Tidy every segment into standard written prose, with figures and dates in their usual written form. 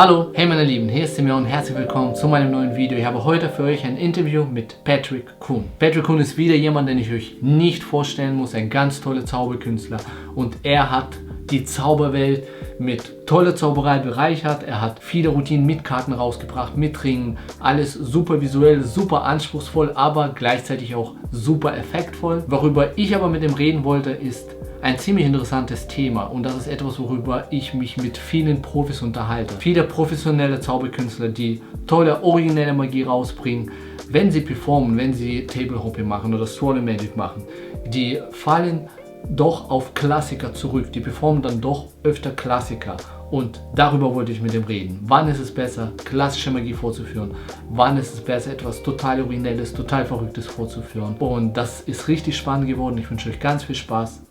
Hallo, hey meine Lieben, hier ist Simeon, herzlich willkommen zu meinem neuen Video. Ich habe heute für euch ein Interview mit Patrick Kun. Patrick Kun ist wieder jemand, den ich euch nicht vorstellen muss, ein ganz toller Zauberkünstler. Und er hat die Zauberwelt mit toller Zauberei bereichert. Er hat viele Routinen mit Karten rausgebracht, mit Ringen. Alles super visuell, super anspruchsvoll, aber gleichzeitig auch super effektvoll. Worüber ich aber mit ihm reden wollte, ist ein ziemlich interessantes Thema, und das ist etwas, worüber ich mich mit vielen Profis unterhalte. Viele professionelle Zauberkünstler, die tolle, originelle Magie rausbringen, wenn sie performen, wenn sie Table Hopping machen oder Swirl Magic machen, die fallen doch auf Klassiker zurück, die performen dann doch öfter Klassiker. Und darüber wollte ich mit ihm reden. Wann ist es besser, klassische Magie vorzuführen? Wann ist es besser, etwas total Originelles, total Verrücktes vorzuführen? Und das ist richtig spannend geworden. Ich wünsche euch ganz viel Spaß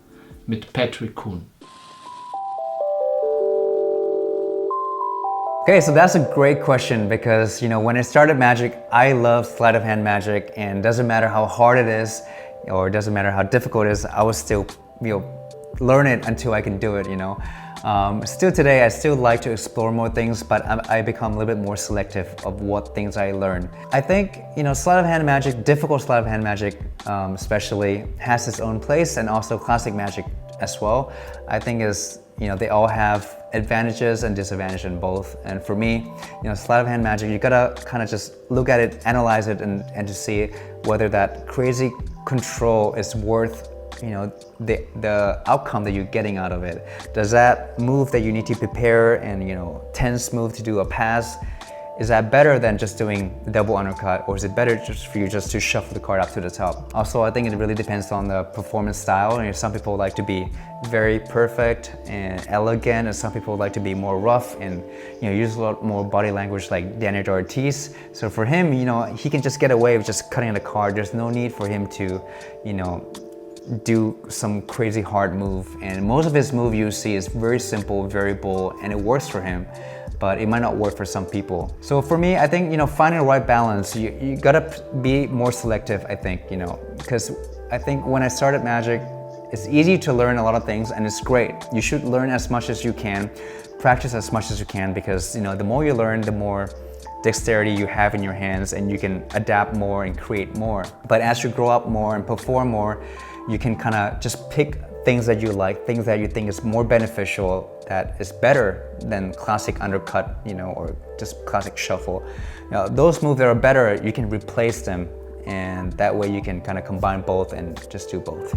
mit Patrick Kun. Okay, so that's a great question because, when I started magic, I love sleight of hand magic, and it doesn't matter how hard it is or it doesn't matter how difficult it is, I will still, learn it until I can do it, Still today, I still like to explore more things, but I become a little bit more selective of what things I learn. I think, sleight of hand magic, difficult sleight of hand magic especially, has its own place, and also classic magic as well. I think they all have advantages and disadvantages in both. And for me, sleight of hand magic, you gotta kind of just look at it, analyze it, and to see whether that crazy control is worth the outcome that you're getting out of it. Does that move that you need to prepare and tense move to do a pass, is that better than just doing the double undercut, or is it better just for you just to shuffle the card up to the top? Also, I think it really depends on the performance style. Some people like to be very perfect and elegant, and some people like to be more rough and use a lot more body language, like Daniel Ortiz. So for him, he can just get away with just cutting the card. There's no need for him to, do some crazy hard move. And most of his move you see is very simple, very bold, and it works for him, but it might not work for some people. So for me, I think, finding the right balance, you gotta be more selective, I think, because I think when I started magic, it's easy to learn a lot of things, and it's great. You should learn as much as you can, practice as much as you can, because the more you learn, the more dexterity you have in your hands, and you can adapt more and create more. But as you grow up more and perform more, you can kind of just pick things that you like, things that you think is more beneficial, that is better than classic undercut, or just classic shuffle. Those moves that are better, you can replace them, and that way you can kind of combine both and just do both,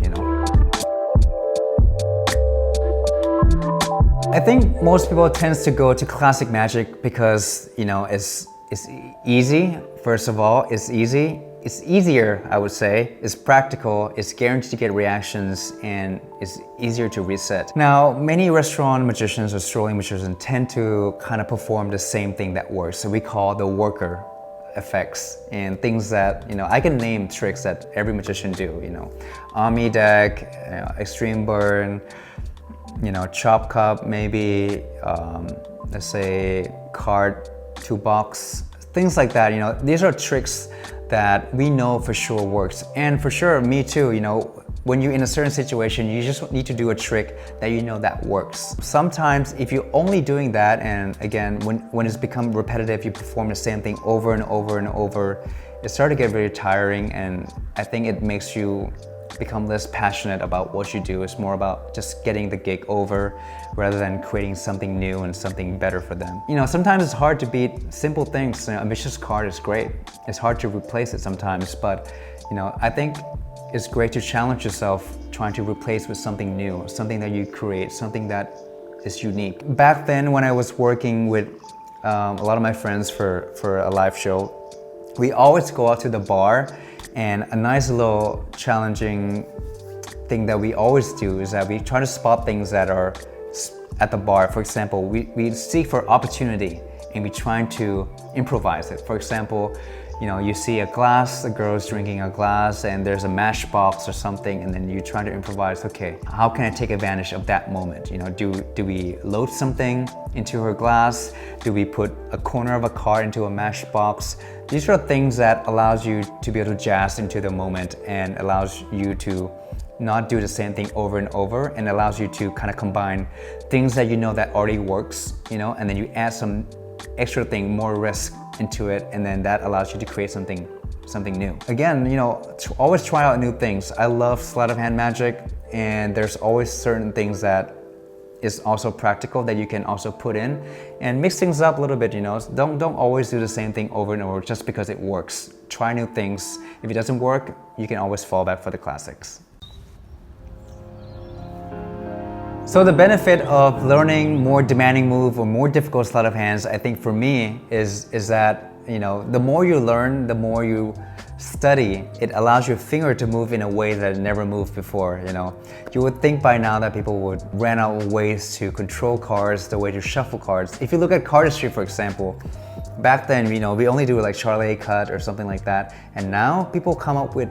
I think most people tends to go to classic magic because, it's easy. First of all, it's easy. It's easier, I would say. It's practical, it's guaranteed to get reactions, and it's easier to reset. Now, many restaurant magicians or strolling magicians tend to kind of perform the same thing that works. So we call the worker effects, and things that, I can name tricks that every magician do, Ami deck, extreme burn, chop cup, maybe, let's say card to box, things like that. These are tricks that we know for sure works. And for sure, me too, when you're in a certain situation, you just need to do a trick that that works. Sometimes if you're only doing that, and again, when it's become repetitive, you perform the same thing over and over and over, it starts to get very tiring, and I think it makes you become less passionate about what you do. It's more about just getting the gig over rather than creating something new and something better for them. Sometimes it's hard to beat simple things. A vicious card is great. It's hard to replace it sometimes, but I think it's great to challenge yourself trying to replace with something new, something that you create, something that is unique. Back then, when I was working with a lot of my friends for a live show, we always go out to the bar, and a nice little challenging thing that we always do is that we try to spot things that are at the bar. For example, we seek for opportunity, and we try to improvise it. For example, you see a glass, a girl's drinking a glass, and there's a matchbox or something, and then you try to improvise, okay, how can I take advantage of that moment? Do we load something into her glass? Do we put a corner of a card into a matchbox? These are things that allows you to be able to jazz into the moment, and allows you to not do the same thing over and over, and allows you to kind of combine things that that already works, and then you add some extra thing, more risk into it, and then that allows you to create something new. Again, always try out new things. I love sleight of hand magic, and there's always certain things that is also practical that you can also put in and mix things up a little bit. Don't always do the same thing over and over just because it works. Try new things. If it doesn't work, you can always fall back for the classics. So the benefit of learning more demanding move or more difficult sleight of hands, I think for me is that the more you learn, the more you study, it allows your finger to move in a way that it never moved before. You would think by now that people would run out of ways to control cards, the way to shuffle cards. If you look at cardistry, for example, back then, we only do like Charlet cut or something like that, and now people come up with,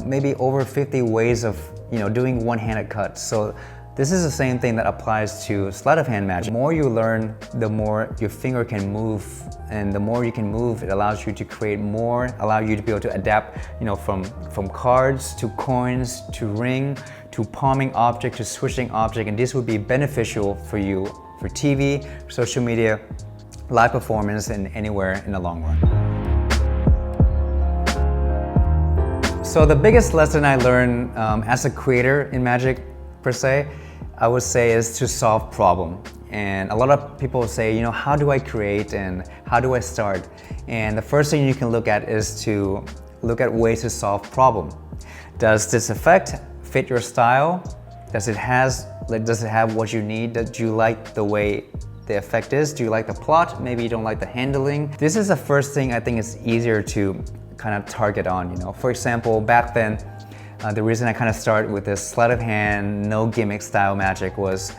maybe over 50 ways of, doing one-handed cuts. So this is the same thing that applies to sleight of hand magic. The more you learn, the more your finger can move, and the more you can move, it allows you to create more, allow you to be able to adapt, from cards to coins to ring to palming object to switching object, and this would be beneficial for you for TV, social media, live performance, and anywhere in the long run. So the biggest lesson I learned as a creator in magic, per se, I would say, is to solve problem. And a lot of people say, how do I create and how do I start? And the first thing you can look at is to look at ways to solve problem. Does this effect fit your style? Does it have what you need? Do you like the way the effect is? Do you like the plot? Maybe you don't like the handling. This is the first thing I think is easier to kind of target on. For example, back then, the reason I kind of started with this sleight of hand, no gimmick style magic was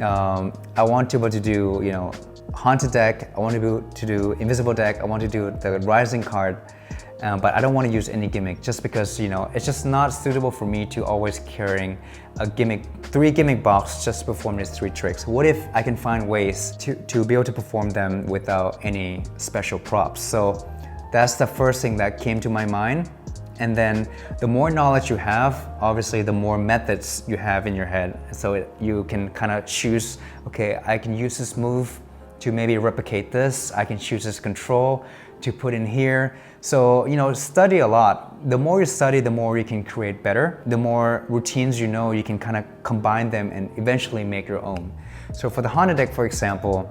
I want to be able to do, haunted deck, I want to be able to do invisible deck, I want to do the rising card, but I don't want to use any gimmick just because, it's just not suitable for me to always carrying a gimmick, 3 gimmick box just to perform these 3 tricks. What if I can find ways to be able to perform them without any special props? So that's the first thing that came to my mind. And then the more knowledge you have, obviously the more methods you have in your head. So you can kind of choose, okay, I can use this move to maybe replicate this. I can choose this control to put in here. So, study a lot. The more you study, the more you can create better. The more routines you can kind of combine them and eventually make your own. So for the haunted deck, for example,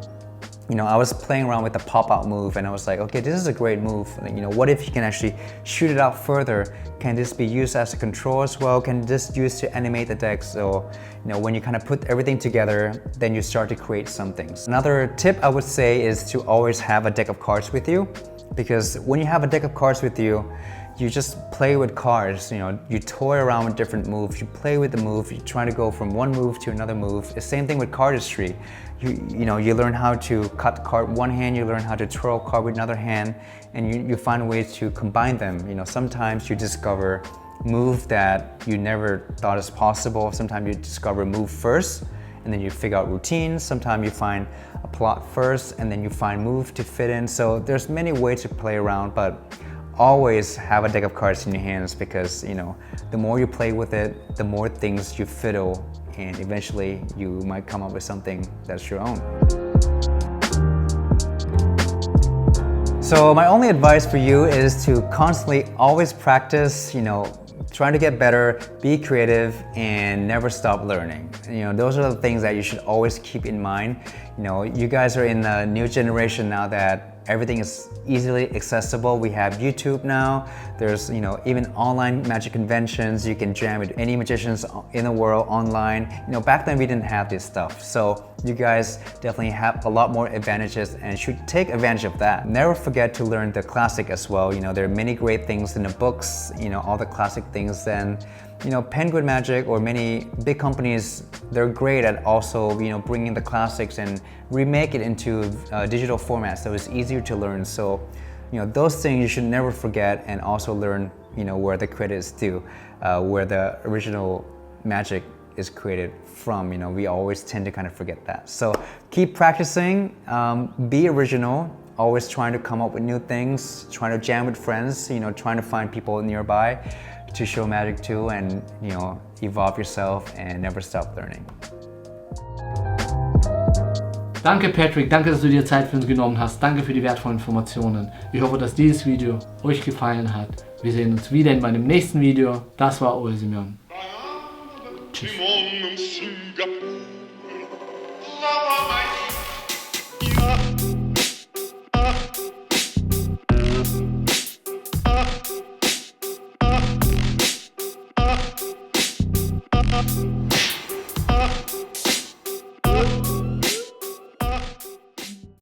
I was playing around with the pop-out move and I was like, okay, this is a great move. What if you can actually shoot it out further? Can this be used as a control as well? Can this be used to animate the deck? So, when you kind of put everything together, then you start to create some things. Another tip I would say is to always have a deck of cards with you, because when you have a deck of cards with you, you just play with cards, you toy around with different moves, you play with the move, you try to go from one move to another move. The same thing with cardistry. You learn how to cut the card one hand, you learn how to twirl a card with another hand, and you find ways to combine them. Sometimes you discover move that you never thought is possible. Sometimes you discover move first, and then you figure out routines. Sometimes you find a plot first, and then you find move to fit in. So there's many ways to play around, but always have a deck of cards in your hands, because the more you play with it, the more things you fiddle, and eventually you might come up with something that's your own. So my only advice for you is to constantly always practice, trying to get better, be creative, and never stop learning. Those are the things that you should always keep in mind. You guys are in a new generation now that everything is easily accessible. We have YouTube now. There's, even online magic conventions. You can jam with any magicians in the world online. Back then we didn't have this stuff. So you guys definitely have a lot more advantages and should take advantage of that. Never forget to learn the classic as well. There are many great things in the books, all the classic things. Then, Penguin Magic or many big companies, they're great at also, bringing the classics and remake it into digital format, so it's easier to learn. So, those things you should never forget, and also learn, where the credit is due, where the original magic is created from. We always tend to kind of forget that. So keep practicing, be original, always trying to come up with new things, trying to jam with friends, trying to find people nearby to show magic to, and evolve yourself and never stop learning. Danke Patrick, danke, dass du dir Zeit für uns genommen hast. Danke für die wertvollen Informationen. Ich hoffe, dass dieses Video euch gefallen hat. Wir sehen uns wieder in meinem nächsten Video. Das war euer Simeon. Tschüss.